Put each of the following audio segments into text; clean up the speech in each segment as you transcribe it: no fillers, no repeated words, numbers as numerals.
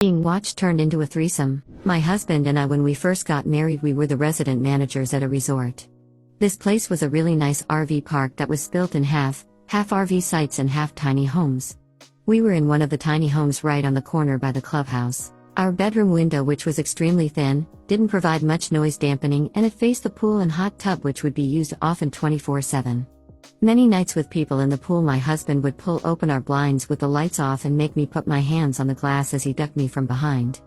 Being watched turned into a threesome. My husband and I, when we first got married, we were the resident managers at a resort. This place was a really nice RV park that was built in half RV sites and half tiny homes. We were in one of the tiny homes right on the corner by the clubhouse. Our bedroom window, which was extremely thin, didn't provide much noise dampening, and it faced the pool and hot tub, which would be used often 24/7. Many nights with people in the pool, my husband would pull open our blinds with the lights off and make me put my hands on the glass as he ducked me from behind.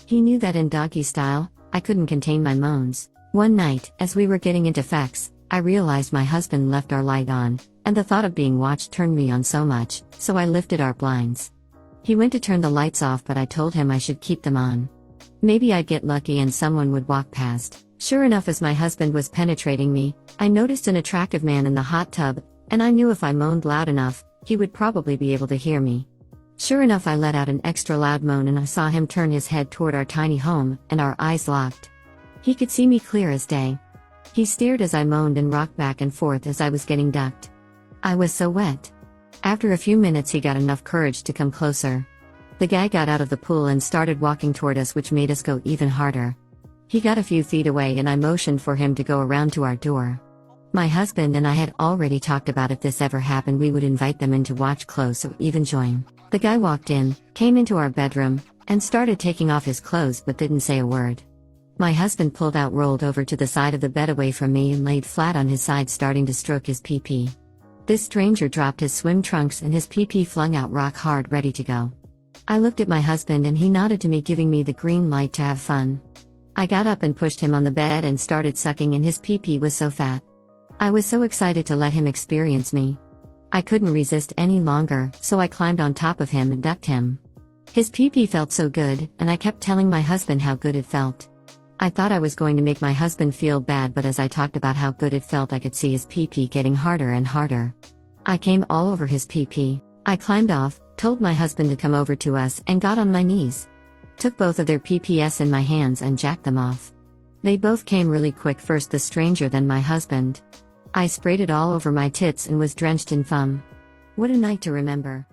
He knew that in doggy style, I couldn't contain my moans. One night, as we were getting into facts, I realized my husband left our light on, and the thought of being watched turned me on so much, so I lifted our blinds. He went to turn the lights off, but I told him I should keep them on. Maybe I'd get lucky and someone would walk past. Sure enough, as my husband was penetrating me, I noticed an attractive man in the hot tub, and I knew if I moaned loud enough, he would probably be able to hear me. Sure enough, I let out an extra loud moan and I saw him turn his head toward our tiny home, and our eyes locked. He could see me clear as day. He stared as I moaned and rocked back and forth as I was getting ducked. I was so wet. After a few minutes, he got enough courage to come closer. The guy got out of the pool and started walking toward us, which made us go even harder. He got a few feet away and I motioned for him to go around to our door. My husband and I had already talked about if this ever happened, we would invite them in to watch close or even join. The guy walked in, came into our bedroom, and started taking off his clothes but didn't say a word. My husband pulled out, rolled over to the side of the bed away from me, and laid flat on his side, starting to stroke his pee-pee. This stranger dropped his swim trunks and his pee-pee flung out rock hard, ready to go. I looked at my husband and he nodded to me, giving me the green light to have fun. I got up and pushed him on the bed and started sucking, and his pee-pee was so fat. I was so excited to let him experience me. I couldn't resist any longer, so I climbed on top of him and ducked him. His pee-pee felt so good, and I kept telling my husband how good it felt. I thought I was going to make my husband feel bad, but as I talked about how good it felt, I could see his pee-pee getting harder and harder. I came all over his pee-pee. I climbed off, told my husband to come over to us, and got on my knees. Took both of their PPS in my hands and jacked them off. They both came really quick, first the stranger, then my husband. I sprayed it all over my tits and was drenched in foam. What a night to remember.